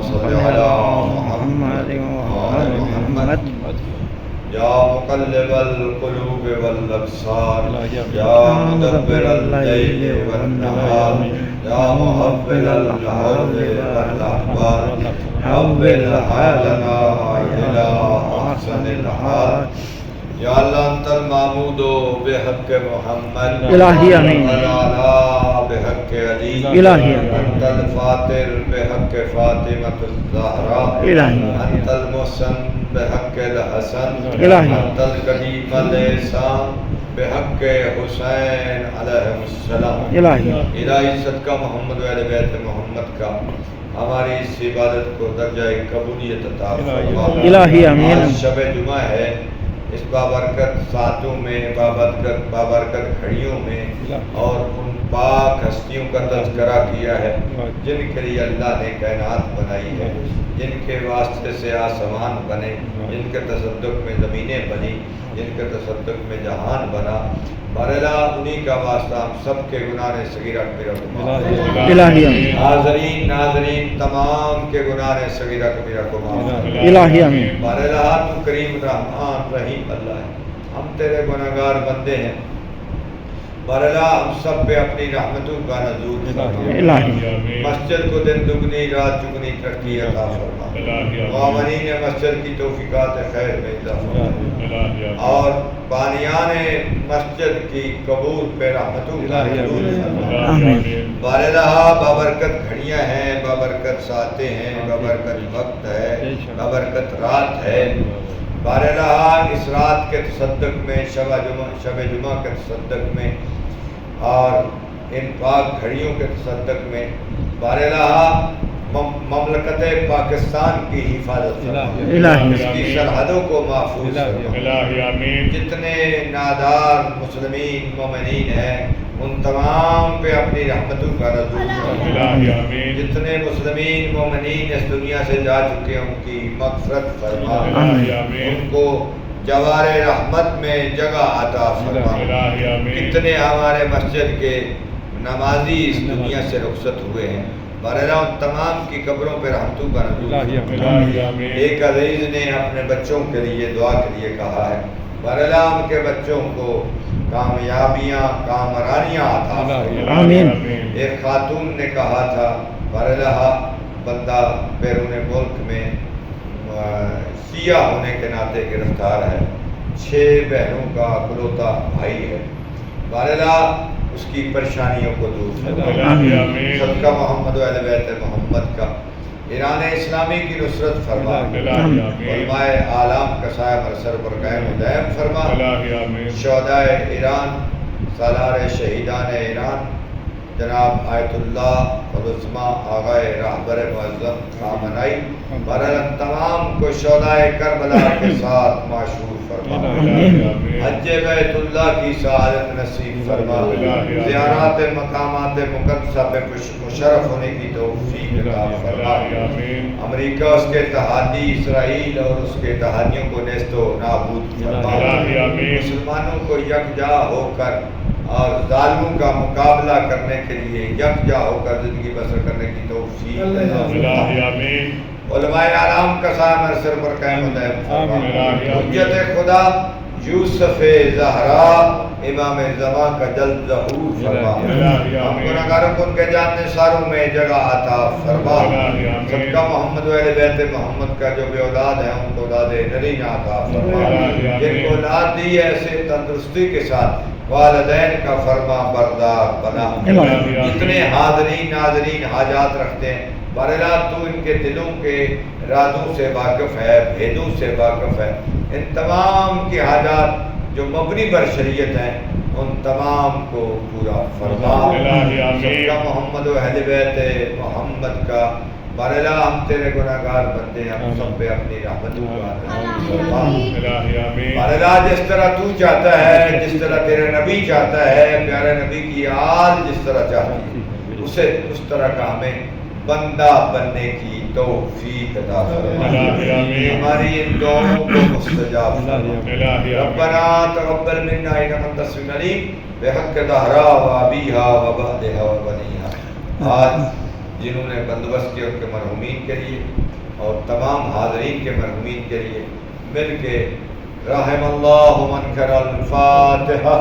صل على محمد وآل محمد یا مقلب القلوب والابصار یا مدبر اللیل والنہار یا محول الحول والاحوال حول حالنا الى احسن الحال یا اللہ انت المعبود بحق محمد الہی آمین بحق علی الہی انت الفاتر بحق فاطمۃ الزہراء الہی انت المحسن بحق الحسن الہی انت القدیم الاحسان بحق حسین علیہ السلام الہی الہی صدقہ محمد و اہل بیت محمد کا ہماری اس عبادت کو درجہ قبولیت عطا فرما الہی آمین آج شب جمعہ ہے اس بابرکت ساعتوں میں بابرکت گھڑیوں میں اور ان پاک ہستیوں کا تذکرہ کیا ہے جن کے لیے اللہ نے کائنات بنائی ہے جن کے واسطے سے آسمان بنے جن کے تصدق میں زمینیں بنی جن کے تصدق میں جہان بنا بہرحال انہی کا واسطہ ہم سب کے گناہ صغیرہ کبیرہ کو معاف فرما الہی آمین ناظرین تمام کے گناہ صغیرہ کبیرہ کو معاف فرما الہی آمین بہرحال تو کریم رحمان رحیم اللہ ہے ہم تیرے گناہگار بندے ہیں بہرحال ہم سب پہ اپنی رحمتوں کا نزول فرما الہی مسجد کو دن دگنی رات چگنی ترقی عطا فرما معاونین مسجد کی توفیقات خیر میں اضافہ فرما اور بانیان مسجد کی قبول پہ رحمتوں کا نزول فرما آمین بہرحال بابرکت گھڑیاں ہیں بابرکت ساعتیں ہیں بابرکت وقت ہے بابرکت رات ہے بہرحال اس رات کے تصدق میں شب جمعہ کے تصدق میں اور ان پاک گھڑیوں کے تصدق میں بہرحال مملکت پاکستان کی حفاظت فرما اس کی سرحدوں کو محفوظ فرما جتنے نادار مسلمین مومنین ہیں ان تمام پہ اپنی رحمتوں کا نزول فرما جتنے مسلمین مومنین اس دنیا سے جا چکے ہیں ان کی مغفرت فرما ان کو جوار رحمت میں جگہ عطا فرما کتنے ہمارے مسجد کے نمازی اس دنیا سے رخصت ہوئے ہیں بہرحال ان تمام کی قبروں پہ رحمتوں کا نزول فرما ایک عزیز نے اپنے بچوں کے لیے دعا کے لیے کہا ہے بہرحال ان کے بچوں کو کامیابیاں کامرانیاں عطا فرما آمین ایک خاتون نے کہا تھا بہرحال بندہ بیرون ملک میں سیاہ ہونے کے ناطے گرفتار ہے 6 بہنوں کا اکلوتا بھائی ہے بہرحال اس کی پریشانیوں کو دور فرما صدقہ محمد و اہل بیت محمد کا ایران اسلامی کی نصرت فرما علماء اعلام کا سایہ بر سر پر قائم و دائم فرما شہدائے ایران سالار شہیدان ایران جناب آیت اللہ فضلزماں آغائے راہبر معظم خامنائی بہرحال تمام کو شہدائے کربلا کے ساتھ معشور فرما حج بیت اللہ کی سعادت نصیب فرما زیارات مقامات مقدسہ پہ مشرف ہونے کی توفیق عطا فرما امریکہ اس کے اتحادی اسرائیل اور اس کے اتحادیوں کو نیست و نابود فرما مسلمانوں کو یکجا ہو کر اور ظالموں کا مقابلہ کرنے کے لیے یکجا ہو کر زندگی بسر کرنے کی توفیق علماء اعلام کا سایہ سر پر قائم و دائم فرما حجت خدا یوسف زہرا امام زمان کا جلد ظہور فرما ہم گناہگاروں کو ان کے جاننے ساروں میں جگہ عطا فرما صدقہ محمد و اہل بیت محمد کا جو بے اولاد ہیں ان کو اولاد نرین عطا فرما جن کو اولاد دی ہے ایسے تندرستی کے ساتھ والدین کا فرما بردار بنا جتنے حاضرین ناظرین حاجات رکھتے ہیں بہرحال تو ان کے دلوں کے رازوں سے واقف ہے بھیدوں سے واقف ہے ان تمام کی حاجات جو مبنی بر شریعت ہیں ان تمام کو پورا فرما صدقہ محمد و اہل بیت محمد کا بہرحال ہم تیرے گناہگار بندے ہیں ہم سب پہ اپنی رحمتوں کا بہرحال جس طرح تو چاہتا ہے جس طرح تیرے نبی چاہتا ہے پیارے نبی کی آل جس طرح چاہتی ہے اسے اس طرح کا ہمیں بندہ بننے کی توفیق عطا فرما ہماری ان دعاؤں کو مستجاب فرما ربنا تقبل منا انک انت السمیع العلیم بحق طہرا و ابیہا و بعدہا و بنیہا آج جنہوں نے بندوبست کیا ان کے مرحومین کے لیے اور تمام حاضرین کے مرحومین کے لیے مل کے رحم اللہ من کر الفاتحہ.